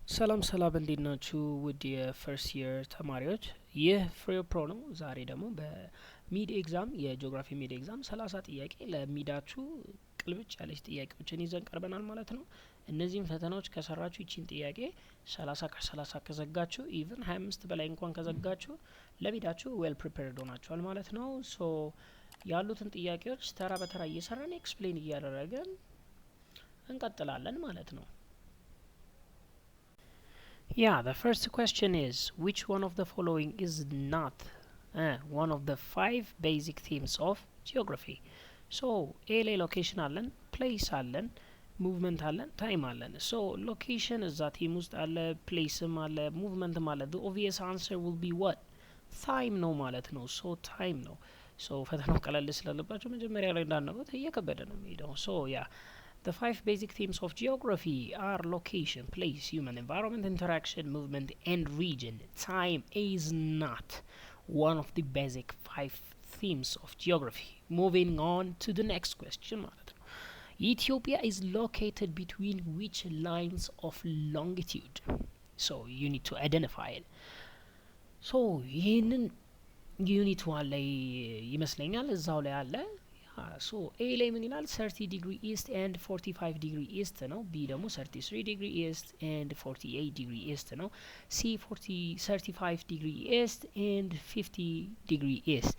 ሰላም ሰላም እንዴት ናችሁ? ውድ የፈርስት ይር ተማሪዎች ይህ ፍሬው ፕሮ ነው። ዛሬ ደግሞ በሚድ ኤግዛም የጂኦግራፊ ሚድ ኤግዛም 30 ጥያቄ ለሚዳችሁ ቅልብጭ ያለች ጥያቄዎችን ይዘን ቀርበናል ማለት ነው። እነዚህም ፈተናዎች ከሰራችሁ ይቺን ጥያቄ 30 ከ30 ከዘጋችሁ ኢቭን 25 በላይ እንኳን ከዘጋችሁ ለሚዳችሁ ዌል ፕሪፔርድ ሆናችኋል ማለት ነው። ሶ ያሉትን ጥያቄዎች ተራ በተራ እየሰራን ኤክስፕሌን እያደረገን እንቀጥላለን ማለት ነው። Yeah, the first question is which one of the following is not one of the 5 basic themes of geography? So, A ላይ location አለን, place አለን, movement አለን, time አለን. So, location እዛ theme ውስጥ አለ, placeም አለ, movementም አለ. The obvious answer will be what? time ነው ማለት ነው. So, time ነው. So, ፈተናው ቀለል ስላለባቸው መጀመሪያ ላይ እንዳነበሩት እየከበደ ነው የሚሄደው. So, yeah. The 5 basic themes of geography are location, place, human environment, interaction, movement, and region. Time is not one of the basic 5 themes of geography. Moving on to the next question. Ethiopia is located between which lines of longitude? So you need to identify it. So ይህንን ዩኒት ዋን ላይ ይመስለኛል እዛው ላይ አለ። ሶ ኤ ላይ ምን ይላል? 30 ዲግሪ ኢስት ኤንድ 45 ዲግሪ ኢስት ነው። ቢ ደግሞ 33 ዲግሪ ኢስት ኤንድ 48 ዲግሪ ኢስት ነው። ሲ 35 ዲግሪ ኢስት ኤንድ 50 ዲግሪ ኢስት፣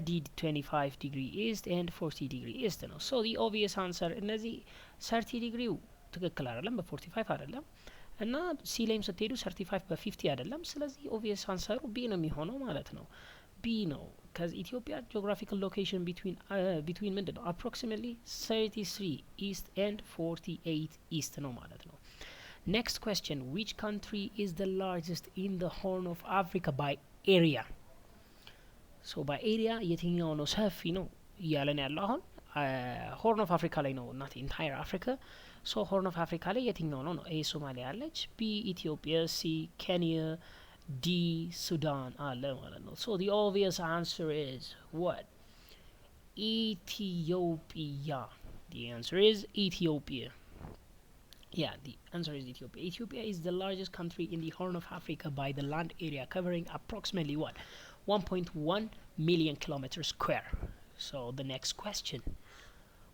ዲ 25 ዲግሪ ኢስት ኤንድ 40 ዲግሪ ኢስት ነው። ሶ ዲ ኦብቪየስ አንሰር እነዚህ 30 ዲግሪው ትክክል አይደለም፣ በ45 አይደለም እና ሲ ላይም ስትሄዱ 35 በ50 አይደለም። ስለዚህ ኦብቪየስ አንሰሩ ቢ ነው የሚሆነው ማለት ነው። ቢ ነው because Ethiopia geographical location between ምንድን ነው approximately 33 east and 48 east ነው ማለት ነው። next question, which country is the largest in the Horn of Africa by area? so by area የትኛው ነው ሰፊ ነው እያለን ያለው አሁን ሆርን ኦፍ አፍሪካ ላይ ነው not entire Africa. so ሆርን ኦፍ አፍሪካ ላይ የትኛው ነው? ኤ ሶማሊያ አለች፣ ቢ ኢትዮጵያ፣ ሲ ኬንያ፣ D Sudan አለ ማለት ነው። So the obvious answer is what? Ethiopia. The answer is Ethiopia. Yeah, the answer is Ethiopia. Ethiopia is the largest country in the Horn of Africa by the land area, covering approximately what? 1.1 million kilometers square. So the next question.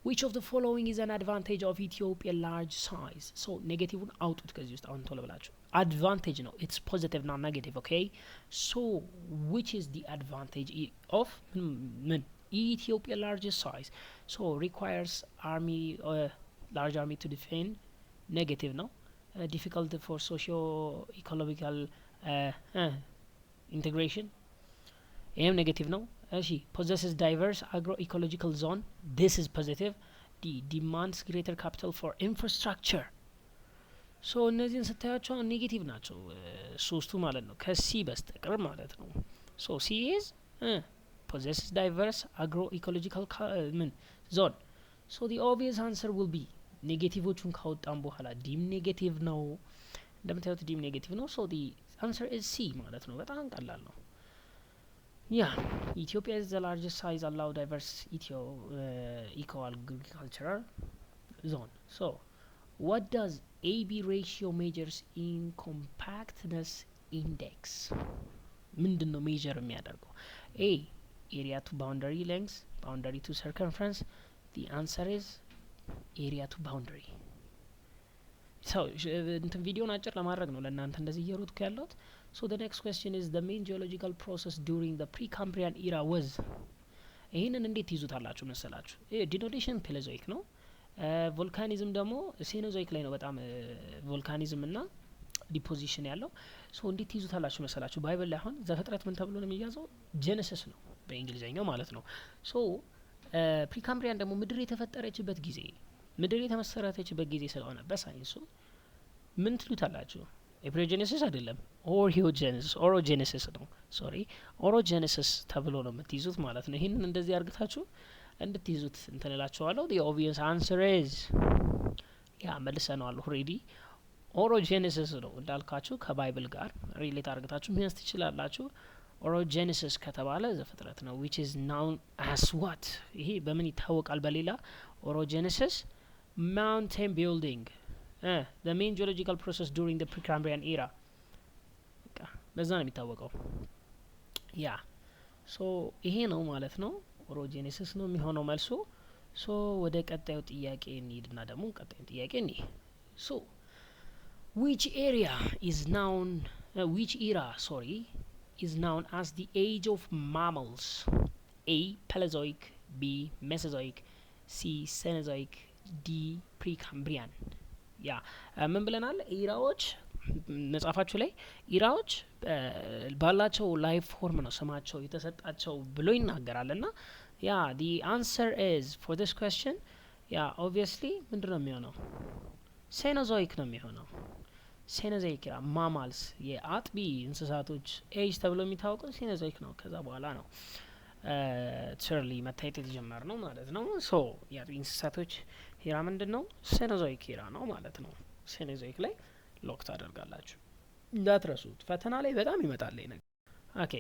Which of the following is an advantage of Ethiopia large size? So negative አውጡት ከዚህ ውስጥ አሁን ቶሎ ብላችሁ advantage ነው, it's positive not negative. okay, so which is the advantage of Ethiopia largest size? so requires army large army to defend, negative ነው. difficult for socio ecological integration, ይህም ኔጌቲቭ ነው። እሺ possesses diverse agroecological zone, this is positive. D demands greater capital for infrastructure. ሶ እነዚህን ስታያቸው ኔጌቲቭ ናቸው ሶስቱ ማለት ነው ከሲ በስተቀር ማለት ነው። ሶ ሲ ኢዝ possesses diverse agroecological zone. ሶ the obvious answer will be ኔጌቲቮቹን ካወጣን በኋላ ዲም ኔጌቲቭ ነው፣ እንደምታዩት ዲም ኔጌቲቭ ነው። ሶ the answer is C ማለት ነው። በጣም ቀላል ነው። Yeah, Ethiopia is the largest size allow diverse eco-agricultural zone. So, what does AB ratio measures in compactness index? ምንድን ነው ሜጀር የሚያደርገው? A area to boundary length, boundary to circumference. The answer is area to boundary. So እንትን ቪዲዮን አጭር ለማድረግ ነው ለእናንተ እንደዚህ እየሮጥኩ ያለሁት። So the next question is the main geological process during the Precambrian era was? ይህንን እንዴት ይዙታላችሁ መሰላችሁ? ዲኖዴሽን ፔሌዞይክ ነው። ቮልካኒዝም ደግሞ ሴኖዞይክ ላይ ነው። በጣም ቮልካኒዝም እና ዲፖዚሽን ያለው። ሶ እንዴት ይዙታላችሁ መሰላችሁ? ባይብል ላይ አሁን ዘፍጥረት ምን ተብሎ ነው የሚያዘው? ጄኔሲስ ነው በእንግሊዝኛው ማለት ነው። ሶ ፕሪካምብሪያን ደግሞ ምድር የተፈጠረችበት ጊዜ፣ ምድር የተመሰረተችበት ጊዜ ስለሆነ በሳይንሱ ምን ትሉታላችሁ? ኤፕሪዮጄኔሲስ አይደለም፣ ኦሮጄኔሲስ ነው። ሶሪ ኦሮጄኔሲስ ተብሎ ነው የምትይዙት ማለት ነው። ይህንን እንደዚህ አርግታችሁ እንድትይዙት እንትንላችኋለሁ። the obvious answer is ያ መልሰነዋል ኦልሬዲ ኦሮጄኔሲስ ነው እንዳልካችሁ ከባይብል ጋር ሪሌት አርግታችሁ መያዝ ትችላላችሁ። ኦሮጄኔሲስ ከተባለ ዘፍጥረት ነው which is known as what? ይሄ በምን ይታወቃል? በሌላ ኦሮጄኔሲስ ማውንቴን ቢልዲንግ the main geological process during the Precambrian era በዛ ነው የሚታወቀው ያ ሶ ይሄ ነው ማለት ነው ኦሮጄኔሲስ ነው የሚሆነው መልሱ ሶ ወደ ቀጣዩ ጥያቄ እንሂድና ደግሞ ቀጣዩ ጥያቄ እንሂድ ሶ which area is known which era is known as the age of mammals A Paleozoic B Mesozoic C Cenozoic D Precambrian ያ ምን ብለናል ኢራዎች መጻፋችሁ ላይ ኢራዎች ባላቸው ላይፍ ፎርም ነው ስማቸው የተሰጣቸው ብሎ ይናገራልና ያ the answer is for this question ያ obviously ምንድነው የሚሆነው ሴኖዞይክ ነው የሚሆነው ሴኖዞይክ ማማልስ የአጥቢ እንስሳቶች ኤጅ ተብሎ የሚታወቀው ሴኖዞይክ ነው ከዛ በኋላ ነው ትርሊ መታየት የተጀመረ ነው ማለት ነው ሶ የአጥቢ እንስሳቶች ሂራ ምንድነው ሴኖዞይክ ሂራ ነው ማለት ነው ሴኖዞይክ ላይ ሎክ ታደርጋላችሁ እንዳትረሱት ፈተና ላይ በጣም ይመጣል ይሄ ነገር ኦኬ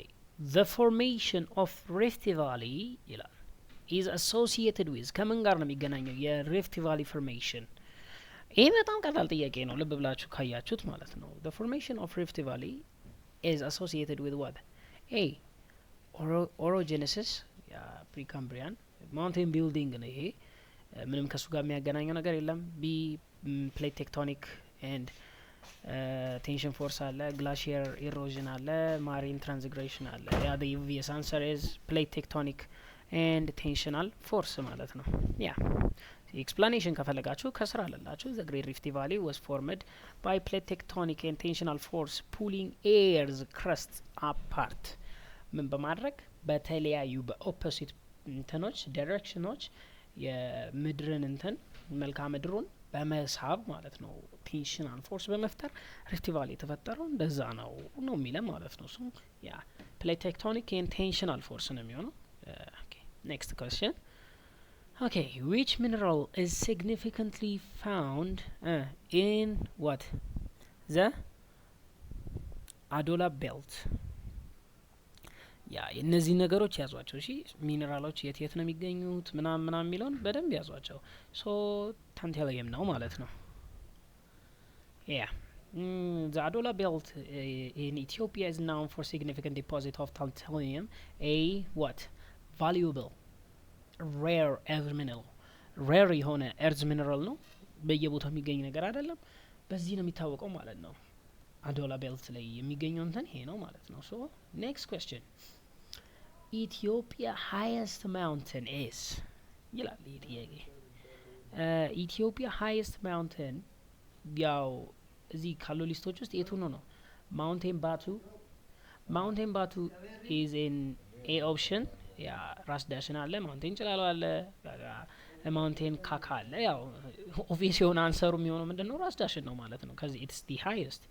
the formation of Rift Valley ይላል is associated with ከምን ጋር ነው የሚገናኘው የሪፍት ቫሊ ፎርሜሽን ይሄ በጣም ቀላል ጥያቄ ነው ልብ ብላችሁ ካያችሁት ማለት ነው the formation of Rift Valley is associated with what A orogenesis Precambrian mountain building ነው ይሄ ምንም ከሱ ጋር የሚያገናኘው ነገር የለም B plate tectonic and tension force አለ glacier erosion አለ marine transgression አለ ያ the obvious answer is plate tectonic and tensional force ማለት ነው ያ explanation ከፈለጋችሁ ከስራ አለላችሁ the Great Rift Valley was formed by plate tectonic and tensional force pulling Earth's crust apart ምን በማድረግ በተለያዩ በኦፖዚት እንትኖች ዳይሬክሽኖች የምድርን እንትን መልክዓ ምድሩን በመሳብ ማለት ነው ቴንሽናል ፎርስ በመፍጠር ሪፍት ቫሊ የተፈጠረው እንደዛ ነው ነው የሚለው ማለት ነው ሶ ያ ፕሌት ቴክቶኒክ ኤንድ ቴንሽናል ፎርስ ነው የሚሆነው ኦኬ ኔክስት ኩዌስችን okay which mineral is significantly found in what the Adola belt ያ እነዚህ ነገሮች ያዟቸው እሺ ሚነራሎች የት የት ነው የሚገኙት ምናምን የሚለውን በደንብ ያዟቸው ሶ ታንታሊየም ነው ማለት ነው ያ the Adola belt in Ethiopia is known for significant deposit of tantalum a what valuable rare earth mineral rare የሆነ earth mineral ነው በየቦታው የሚገኝ ነገር አይደለም በዚህ ነው የሚታወቀው ማለት ነው Adola belt ላይ የሚገኘው እንትን ይሄ ነው ማለት ነው ሶ next question Ethiopia highest mountain is ይላል ይሄ ጥያቄ ኢትዮጵያ highest mountain ያው እዚህ ካሉ ሊስቶች ውስጥ የቱ ነው ማውንቴን ባቱ is in A option ያ ራስ ዳሽን አለ ማውንቴን ጭላሎ አለ ማውንቴን ካካ አለ ያው ኦብቪየስ የሆነ አንሰሩ የሚሆነው ምንድነው ራስ ዳሽን ነው ማለት ነው cuz it's the highest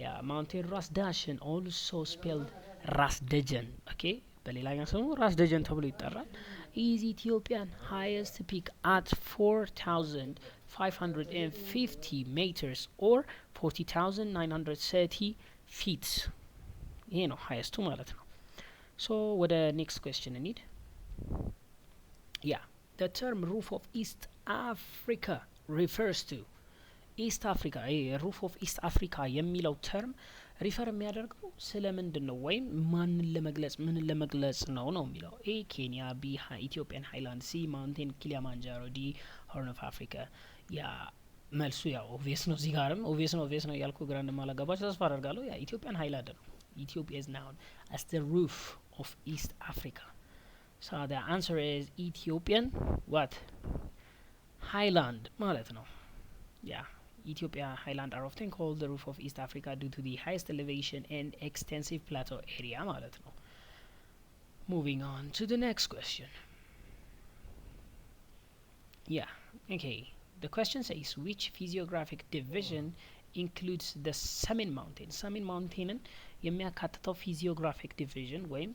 ያ ማውንቴን ራስ ዳሽን also spelled ራስ ደጀን ኦኬ በሌላኛው ስሙ ራስ ደጀን ተብሎ ይጠራል is Ethiopian highest peak at 4,550 meters or 40,930 feet ይሄ ነው highest ማለት ነው so ወደ next question need yeah the term roof of East Africa refers to East Africa roof of East Africa የሚለው term ሪፈር የሚያደርገው ስለምንድን ነው ወይም ማንን ለመግለጽ ምን ለመግለጽ ነው ነው የሚለው ኤ ኬንያ ቢ ኢትዮጵያን ሃይላንድ ሲ ማውንቴን ኪሊማንጃሮ ዲ ሆርን ኦፍ አፍሪካ ያ መልሱ ያው ኦብቪየስ ነው እዚህ ጋርም ኦብቪየስ ነው ያልኩ ግራ እንደማላገባችሁ ተስፋ አደርጋለሁ ያ ኢትዮጵያን ሃይላንድ ነው Ethiopia is known as the roof of East Africa so the answer is Ethiopian what highland ማለት ነው yeah Ethiopia highland are often called the roof of East Africa due to the highest elevation and extensive plateau area ማለት ነው moving on to the next question yeah okay the question says which physiographic division includes the Samin mountain የሚያካትተው physiographic division ወይም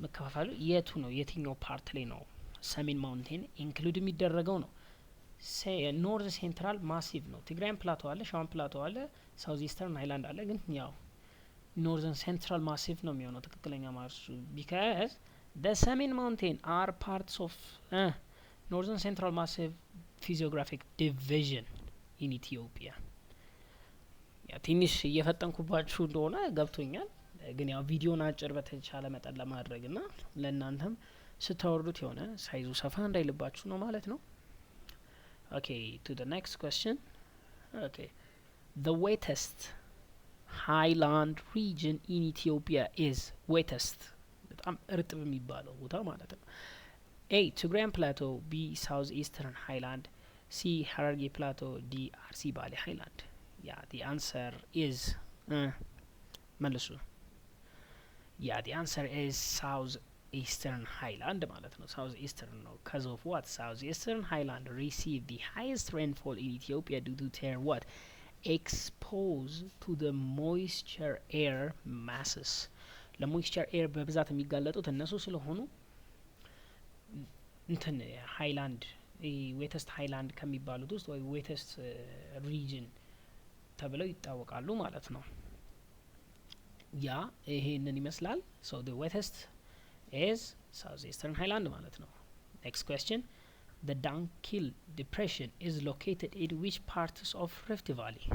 መከፋፈሉ የቱ ነው የትኛው ፓርት ላይ ነው ሰሜን ማውንቴን ኢንክሉድ የሚደረገው ነው ኖርዝ ሴንትራል ማሲቭ ነው ትግራይም ፕላቶ አለ ሻዋን ፕላቶ አለ ሳውዝ ኢስተርን ሃይላንድ አለ ግን ያው ኖርዘርን ሴንትራል ማሲቭ ነው የሚሆነው ትክክለኛ ማርሱ because the Samin mountain are parts of northern central massive physiographic division in Ethiopia ያ ትንሽ እየፈጠንኩባችሁ እንደሆነ ገብቶኛል ግን ያው ቪዲዮን አጭር በተቻለ መጠን ለማድረግና ለእናንተም ስታወርዱት የሆነ ሳይዙ ሰፋ እንዳይልባችሁ ነው ማለት ነው okay to the next question okay the wettest highland region in Ethiopia is wettest በጣም እርጥብ የሚባለው ቦታ ማለት ነው A Tigrayan Plateau B Southeastern Highland C Hararge Plateau D Arsi Bali Highland yeah the answer is መልሱ yeah the answer is Southeastern Highland ማለት ነው Southeastern ነው because of what Southeastern Highland receive the highest rainfall in Ethiopia due to their what exposed to the moisture air masses ለሞይስቸር ኤር በብዛት የሚጋለጡት እነሱ ስለሆኑ እንትን ሃይላንድ ዌተስት ሃይላንድ ከሚባሉት ውስጥ ወይ ዌተስት ሪጅን ተብለው ይታወቃሉ ማለት ነው ያ ይሄንን ይመስላል so the wettest is Southeastern Highland ማለት ነው next question the Dankil depression is located in which parts of Rift Valley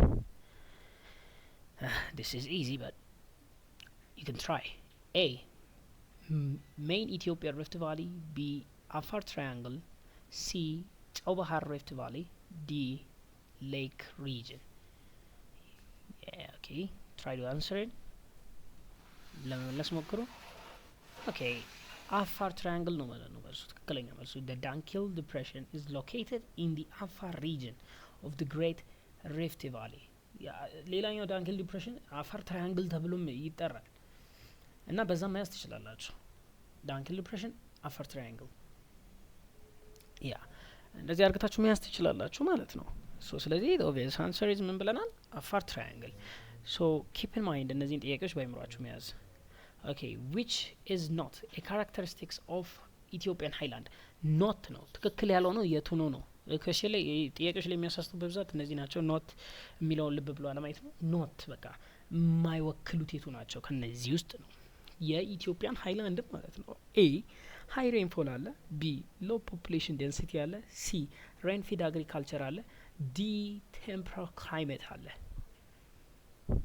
this is easy but you can try A main Ethiopia Rift Valley B Afar Triangle C Chobahar Rift Valley D Lake region yeah okay try to answer it ለመመለስ ሞክሩ okay Afar Triangle ነው ማለት ነው መልሱ ትክክለኛ መልሱ the Dankil depression is located in the Afar region of the Great Rift Valley ሌላኛው ዳንክል ዲፕሬሽን አፋር ትራያንግል ተብሎም ይጠራል እና በዛ ማያዝ ትችላላችሁ ዳንክል ዲፕሬሽን አፋር ትራያንግል ያ እንደዚህ አርግታችሁ ማያዝ ትችላላችሁ ማለት ነው ሶ ስለዚህ the obvious answer is ምን ብለናል አፋር ትራያንግል so keep in mind እነዚህን ጥያቄዎች ባይምሯችሁ መያዝ okay which is not a characteristics of Ethiopian highland not ነው ትክክል ያለው ነው የቱ ነው ከሸለ ጥያቄዎች ላይ የሚያሳስቱ በብዛት እነዚህ ናቸው ኖት የሚለውን ልብ ብሎ አለማየት ነው ኖት በቃ የማይወክሉት የቱ ናቸው ከነዚህ ውስጥ ነው የኢትዮጵያን ሃይላንድ ማለት ነው A high rainfall አለ B low population density አለ C rain fed agriculture አለ D temperate climate አለ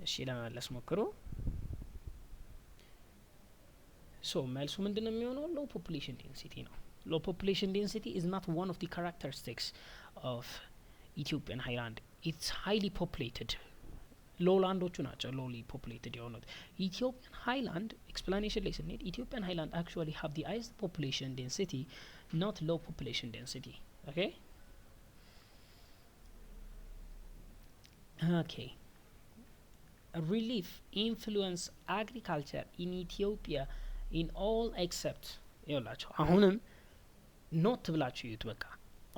እሺ ለማለት ሞክሩ so መልሱ ምንድነው የሚሆነው low population density ነው low population density is not one of the characteristics of Ethiopian highland it's highly populated lowlandoቹ ናቸው lowly populated የሆኑት Ethiopian highland explanation ላይ ስንሄድ Ethiopian highland actually have the highest population density not low population density okay okay relief influence agriculture in Ethiopia in all except ይላችሁ አሁንም ኖት ብላችሁ ይዩት በቃ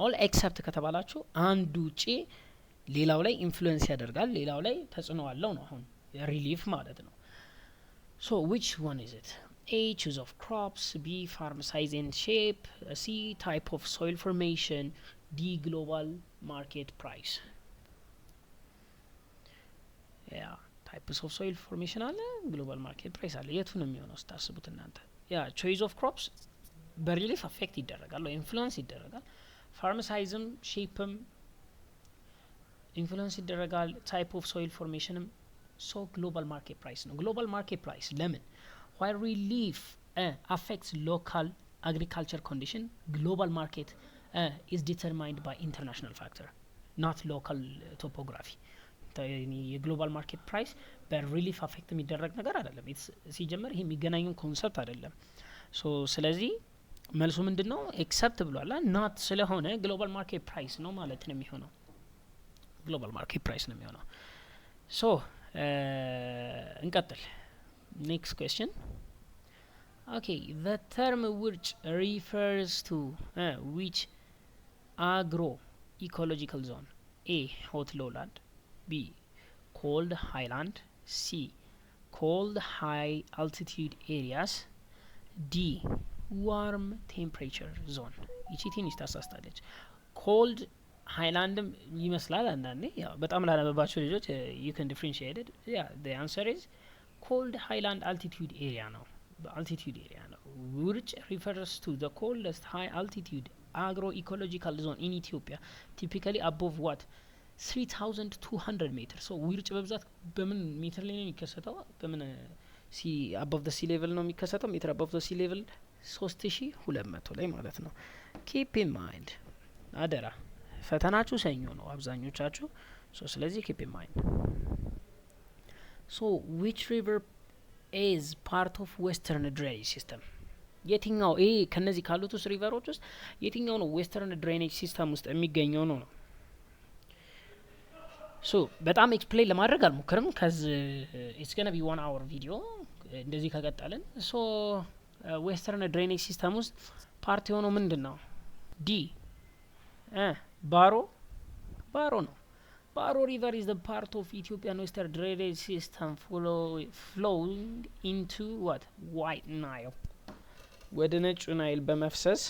all except ከተባላችሁ አንዱ ውጪ ሌላው ላይ ኢንፍሉዌንስ ያደርጋል ሌላው ላይ ተጽዕኖ አለው ነው አሁን ሪሊፍ ማለት ነው so which one is it A choose of crops B farm size and shape C type of soil formation D global market price yeah types of soil formation አለ global market price አለ የቱ ነው የሚሆነው ስታስቡት እናንተ ያ choice of crops በሪሊፍ አፌክት ይደረጋል ወይ ኢንፍሉዌንስ ይደረጋል ፋርም ሳይዝም ሼፕም ኢንፍሉዌንስ ይደረጋል ታይፕ ኦፍ ሶይል ፎርሜሽንም ሶ ግሎባል ማርኬት ፕራይስ ነው ግሎባል ማርኬት ፕራይስ ለምን while relief affects local agriculture condition global market is determined by international factor not local topography የግሎባል ማርኬት ፕራይስ በሪሊፍ አፌክት የሚደረግ ነገር አይደለም ሲጀመር ይሄ የሚገናኙ ኮንሰፕት አይደለም ሶ ስለዚህ መልሱ ምንድነው ኤክሰፕት ብሏል not ስለሆነ ግሎባል ማርኬት ፕራይስ ነው ማለት ነው የሚሆነው ግሎባል ማርኬት ፕራይስ ነው የሚሆነው ሶ እንቀጥል next question okay the term which refers to which agro ecological zone A hot lowland B cold highland C cold high altitude areas D warm temperature zone ይቺ ትንሽ ታሳስታለች cold highland ይመስላል አንዳንዴ ያው በጣም ላነበባችሁ ልጆች you can differentiate it yeah the answer is cold highland altitude area ነው altitude area ነው which refers to the coldest high altitude agroecological zone in Ethiopia typically above what 3200 ሜትር። ሶ ውርጭ በብዛት በምን ሜትር ላይ ነው የሚከሰተው? በምን ሲ አባቭ ዘ ሲ ሌቭል ነው የሚከሰተው። ሜትር አባቭ ዘ ሲ ሌቭል 3200 ላይ ማለት ነው። ኪፕ ኢን ማይንድ አደራ፣ ፈተናችሁ ሰኞ ነው አብዛኞቻችሁ። ሶ ስለዚህ ኪፕ ኢን ማይንድ። ሶ ዊች ሪቨር ኢዝ ፓርት ኦፍ ዌስተርን ድሬኔጅ ሲስተም? የትኛው ይሄ ከነዚህ ካሉት ውስጥ ሪቨሮች ውስጥ የትኛው ነው ዌስተርን ድሬኔጅ ሲስተም ውስጥ የሚገኘው ነው? ሶ በጣም ኤክስፕሌን ለማድረግ አልሞክርም ከዚ ኢትስ ገና ቢ 1 hour ቪዲዮ እንደዚህ ከቀጠልን። ሶ ዌስተርን ድሬኔጅ ሲስተም ውስጥ ፓርት የሆነው ምንድን ነው? ዲ ባሮ ነው። ባሮ ሪቨር ኢዝ the part of Ethiopian western drainage system flowing into what? White Nile ወደ ነጩ ናይል በመፍሰስ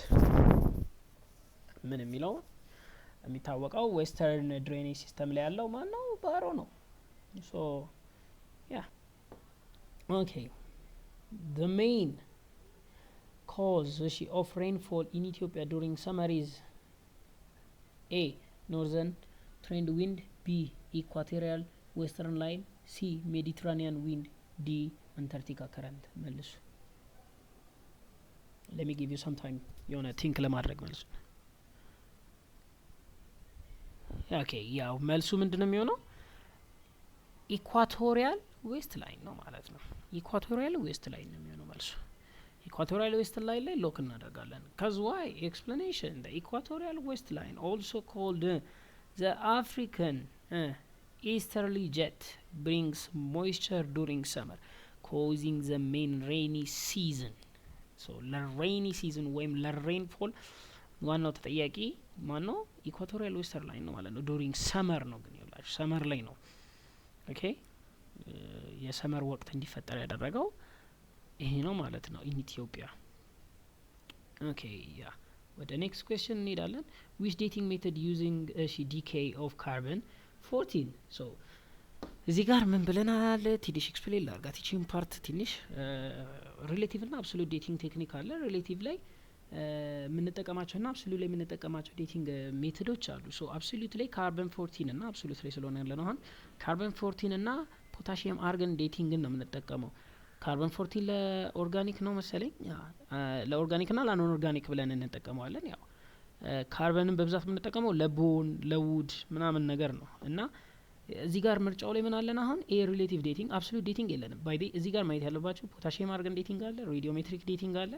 ምን የሚለው የሚታወቀው ዌስተርን ድሬኔጅ ሲስተም ላይ ያለው ማን ነው? ባሮ ነው። ሶ ያ ኦኬ the main cause of rainfall in Ethiopia during summer is A. northern trend wind, B. equatorial western line, C. Mediterranean wind, D. Antarctica current። መልሱ። let me give you some time የሆነ ቲንክ ለማድረግ መልሱ። ኦኬ ያው መልሱ ምንድነው የሚሆነው? ኢኳቶሪያል ዌስት ላይን ነው ማለት ነው። ኢኳቶሪያል ዌስት ላይን ነው የሚሆነው መልሱ። ኢኳቶሪያል ዌስት ላይን ላይ ሎክ እናደርጋለን። ከዚ ዋይ ኤክስፕላኔሽን the equatorial west line also called the African easterly jet brings moisture during summer causing the main rainy season. so ለሬኒ ሲዝን ወይም ለሬንፎል ዋናው ተጠያቂ ማን ነው? ኢኳቶሪያል ዌስተር ላይን ነው ማለት ነው። ዱሪንግ ሰመር ነው ግን ይላችሁ ሰመር ላይ ነው። ኦኬ የሰመር ወቅት እንዲፈጠር ያደረገው ይሄ ነው ማለት ነው ኢን ኢትዮጵያ። ኦኬ ያ ወደ ኔክስት ኩዌስችን እንሄዳለን። ዊች ዴቲንግ ሜተድ ዩዚንግ ዲኬይ ኦፍ ካርበን 14? ሶ እዚህ ጋር ምን ብለናል? ትንሽ ኤክስፕሌን ላርጋት ይቺን ፓርት ትንሽ። ሪሌቲቭ ና አብሶሉት ዴቲንግ ቴክኒክ አለ። ሪሌቲቭ ላይ የምንጠቀማቸው ና አብሶሉት ላይ የምንጠቀማቸው ዴቲንግ ሜቶዶች አሉ። ሶ አብሶሉት ላይ ካርበን 14 እና አብሶሉት ላይ ስለሆነ ያለ ነው አሁን ካርበን 14 እና ፖታሺየም አርገን ዴቲንግን ነው የምንጠቀመው። ካርበን 14 ለኦርጋኒክ ነው መሰለኝ፣ ለኦርጋኒክ ና ለኖን ኦርጋኒክ ብለን እንጠቀመዋለን። ያው ካርበንን በብዛት የምንጠቀመው ለቦን ለውድ ምናምን ነገር ነው እና እዚህ ጋር ምርጫው ላይ ምን አለን? አሁን ኤ ሪሌቲቭ ዴቲንግ አብሶሉት ዴቲንግ የለንም። ባይ እዚህ ጋር ማየት ያለባችሁ ፖታሺየም አርገን ዴቲንግ አለ፣ ሬዲዮሜትሪክ ዴቲንግ አለ፣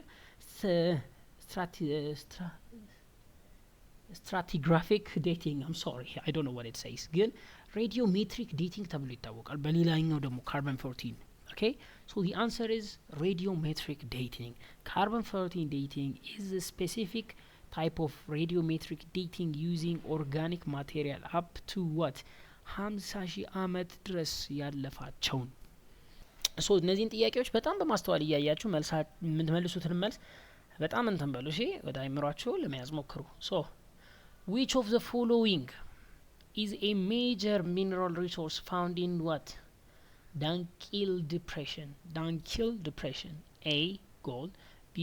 ስትራቲግራፊክ ዴቲንግ አም ሶሪ አይ ዶንት ኖ ዋት ኢት ሴይስ፣ ግን ሬዲዮሜትሪክ ዴቲንግ ተብሎ ይታወቃል። በሌላኛው ደግሞ ካርበን 14 Okay, so the answer is radiometric dating. Carbon 14 dating is a specific type of radiometric dating using organic material up to what 50 ሺህ አመት ድረስ ያለፋቸውን። ሶ እነዚህን ጥያቄዎች በጣም በማስተዋል እያያችሁ የምትመልሱትን መልስ በጣም እንትን በሉ። እሺ ወደ አይምሯችሁ ለመያዝ ሞክሩ። ሶ which of the following is a major mineral resource found in what? Dankil depression. A. gold, B.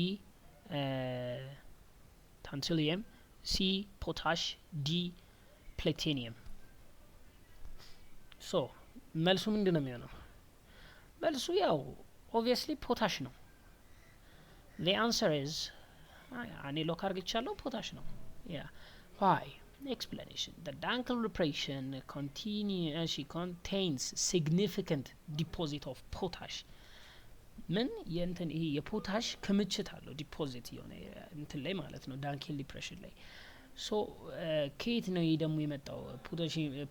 tantalum, C. potash, D. platinum. so መልሱ ምንድን ነው የሚሆነው? መልሱ ያው obviously potash ነው። the answer is እኔ ሎክ አርግቻለሁ potash ነው። yeah why? explanation. The Dankil depression contains significant deposit of potash. ምን የእንትን ይሄ የፖታሽ ክምችት አለው ዲፖዚት የሆነ እንትን ላይ ማለት ነው ዳንኪል ዲፕሬሽን ላይ። ሶ ከየት ነው ይሄ ደግሞ የመጣው?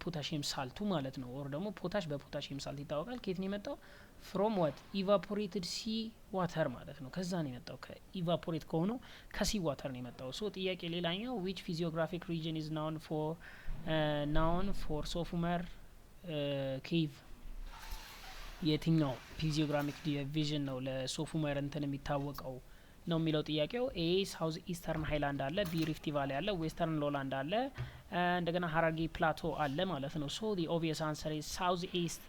ፖታሽየም ሳልቱ ማለት ነው። ኦር ደግሞ ፖታሽ በፖታሽየም ሳልት ይታወቃል። ከየት ነው የመጣው? ፍሮም ዋት ኢቫፖሬትድ ሲ ዋተር ማለት ነው። ከዛ ነው የመጣው። ከኢቫፖሬት ከሆነው ከሲ ዋተር ነው የመጣው። ሶ ጥያቄ ሌላኛው which physiographic region is known for ሶፉመር ኬቭ? የትኛው ፊዚዮግራፊክ ዲቪዥን ነው ለሶፉመር እንትን የሚታወቀው ነው የሚለው ጥያቄው። ኤ ሳውዝ ኢስተርን ሃይላንድ አለ፣ ቢ ሪፍት ቫሊ አለ፣ ዌስተርን ሎላንድ አለ፣ እንደገና ሀራርጌ ፕላቶ አለ ማለት ነው። ሶ the obvious answer is ሳውዝ ኢስት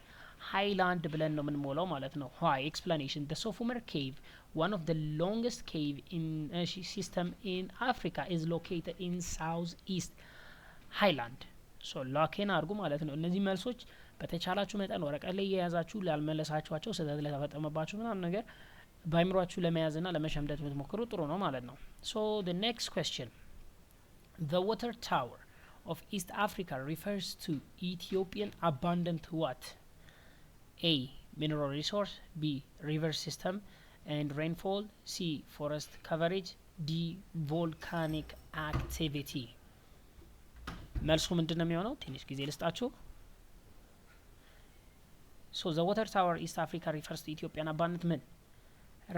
ሃይላንድ ብለን ነው የምንሞላው ማለት ነው። why? explanation. The Sofumer cave, one of the longest cave in system in Africa, is located in southeast highland. ሶ ላኬን አድርጉ ማለት ነው። እነዚህ መልሶች በተቻላችሁ መጠን ወረቀት ላይ የያዛችሁ ላልመለሳችኋቸው ስህተት ለተፈጸመባችሁ ምናምን ነገር በአይምሯችሁ ለመያዝና ለመሸምደት ብትሞክሩ ጥሩ ነው ማለት ነው። ሶ the next question, the water tower of East Africa refers to Ethiopian abundant what? A. Mineral resource, B. river system and rainfall, C. forest coverage, D. volcanic activity. መልሱ ምንድን ነው የሚሆነው? ትንሽ ጊዜ ልስጣችሁ። So the water tower East Africa refers to Ethiopian abundant ምን?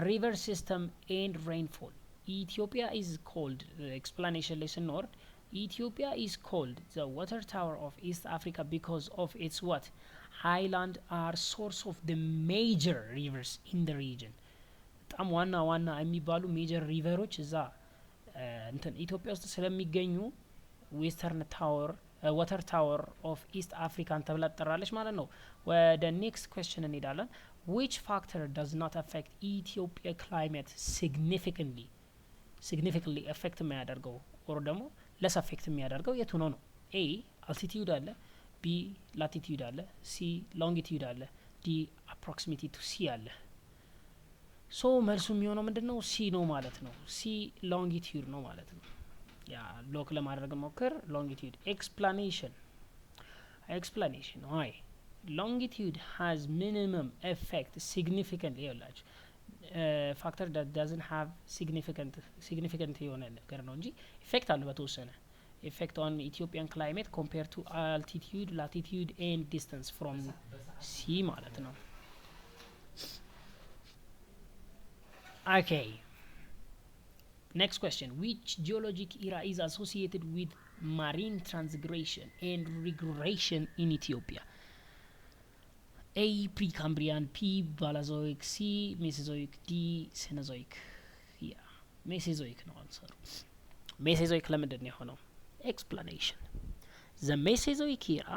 river system and rainfall. Ethiopia is called, explanation ላይ ስንወርድ Ethiopia is called the water tower of East Africa because of its what? highland are source of the major rivers in the region. በጣም ዋና ዋና የሚባሉ ሜጀር ሪቨሮች እዛ እንትን ኢትዮጵያ ውስጥ ስለሚገኙ ዌስተርን ታወር ዋተር ታወር ኦፍ ኢስት አፍሪካን ተብላ ትጠራለች ማለት ነው። ወደ ኔክስት ኩዌስችን እንሄዳለን። which factor does not affect Ethiopia climate significantly affect የሚያደርገው ኦር ደግሞ ለስ አፌክት የሚያደርገው የቱ ነው? ኤ አልቲቲዩድ አለ፣ ቢ ላቲቲዩድ አለ፣ ሲ ሎንጊቲዩድ አለ፣ ዲ አፕሮክሲሚቲ ቱ ሲ አለ። ሶ መልሱ የሚሆነው ምንድነው? ሲ ነው ማለት ነው። ሲ ሎንጊቲዩድ ነው ማለት ነው። ያ ሎክ ለማድረግ ሞክር። ሎንጊቲዩድ explanation why longitude has minimum effect significantly ይላችሁ ፋክተር that doesn't have significant የሆነ ነገር ነው እንጂ ኢፌክት አለ በተወሰነ effect on Ethiopian climate compared to altitude, latitude and distance from sea ማለት ነው። Okay, next question, which geologic era is associated with marine transgression and regression in Ethiopia? A. Precambrian, P. Paleozoic, C. Mesozoic, D. Cenozoic. Yeah, Mesozoic ነው አንሰሩ። Mesozoic ለምንድን ነው የሆነው? Explanation, the Mesozoic era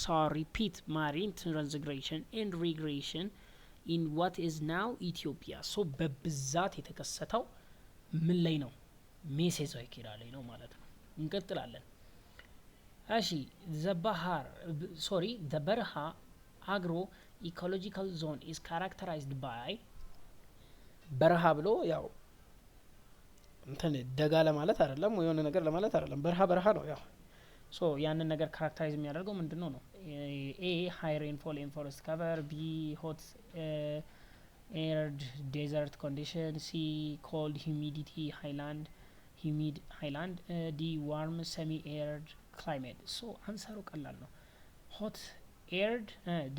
saw repeat marine transgression and regression in what is now Ethiopia. so በብዛት የተከሰተው ምን ላይ ነው? ሜሶዞይክ ኢራ ላይ ነው ማለት ነው። እንቀጥላለን። እሺ the በረሃ agro ecological zone is characterized by በረሃ ብሎ ያው እንትን ደጋ ለማለት አይደለም ወይ የሆነ ነገር ለማለት አይደለም። በረሃ ነው ያው። ሶ ያንን ነገር ካራክተራይዝ የሚያደርገው ምንድነው ነው? ኤ high rainfall and forest cover, B hot arid desert condition, C cold humidity humid highland, D warm semi arid climate. ሶ አንሳሩ ቀላል ነው። hot arid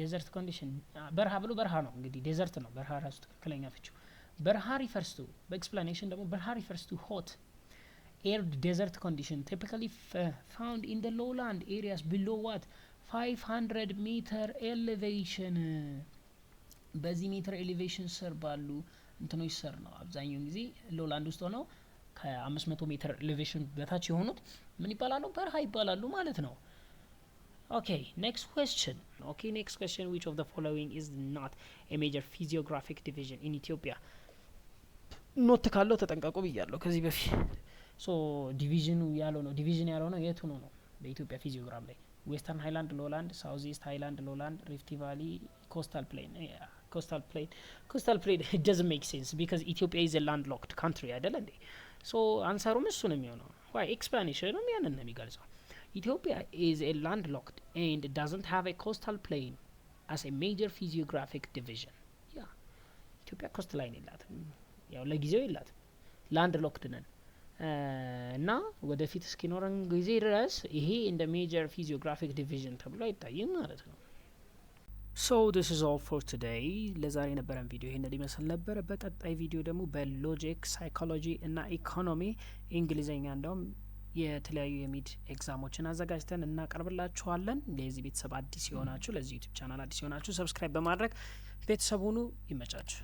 desert condition በረሃ ብሎ በረሃ ነው እንግዲህ ዴዘርት ነው በረሃ ራሱ ትክክለኛ ፍቺው። በረሃ refers to በኤክስፕላኔሽን ደግሞ በረሃ refers to hot arid desert condition typically found in the lowland areas below what 500 meter elevation. በዚህ ሜትር ኤሌቬሽን ስር ባሉ እንትኖች ስር ነው አብዛኛው ጊዜ ሎላንድ ውስጥ ሆነው ከ500 ሜትር ኤሌቬሽን በታች የሆኑት ምን ይባላሉ? በረሃ ይባላሉ ማለት ነው። Okay, next question, which of the following is not a major physiographic division in Ethiopia? ኖት ካለው ተጠንቀቁ ብያለሁ ከዚህ በፊት። ሶ ዲቪዥን ያለው ነው የቱ ነው በኢትዮጵያ ፊዚዮግራም ላይ? ዌስተርን ሃይላንድ ሎላንድ፣ ሳውዝ ኢስት ሃይላንድ ሎላንድ፣ ሪፍት ቫሊ፣ ኮስታል ፕሌን። coastal plain it doesn't make sense because Ethiopia is a landlocked country አይደል እንዴ? ሶ አንሳሩም እሱ ነው የሚሆነው። why explanation ነው ያንን ነው የሚገልጸው። Ethiopia is a landlocked and doesn't have a coastal plain as a major physiographic division. yeah, ኢትዮጵያ ኮስት ላይን የላትም፣ ያው ለጊዜው የላትም፣ ላንድ ሎክድ ነን እና ወደፊት እስኪኖረን ጊዜ ድረስ ይሄ እንደ ሜጀር ፊዚዮግራፊክ ዲቪዥን ተብሎ አይታይም ማለት ነው። So this is all for today. ለዛሬ የነበረን ቪዲዮ ይሄንን ይመስል ነበር። በቀጣይ ቪዲዮ ደግሞ በሎጂክ ሳይኮሎጂ እና ኢኮኖሚ እንግሊዘኛ እንደውም የተለያዩ የሚድ ኤግዛሞችን አዘጋጅተን እናቀርብላችኋለን። ለዚህ ቤተሰብ አዲስ የሆናችሁ ለዚህ ዩቲዩብ ቻናል አዲስ የሆናችሁ ሰብስክራይብ በማድረግ ቤተሰብ ሁኑ። ይመቻችሁ።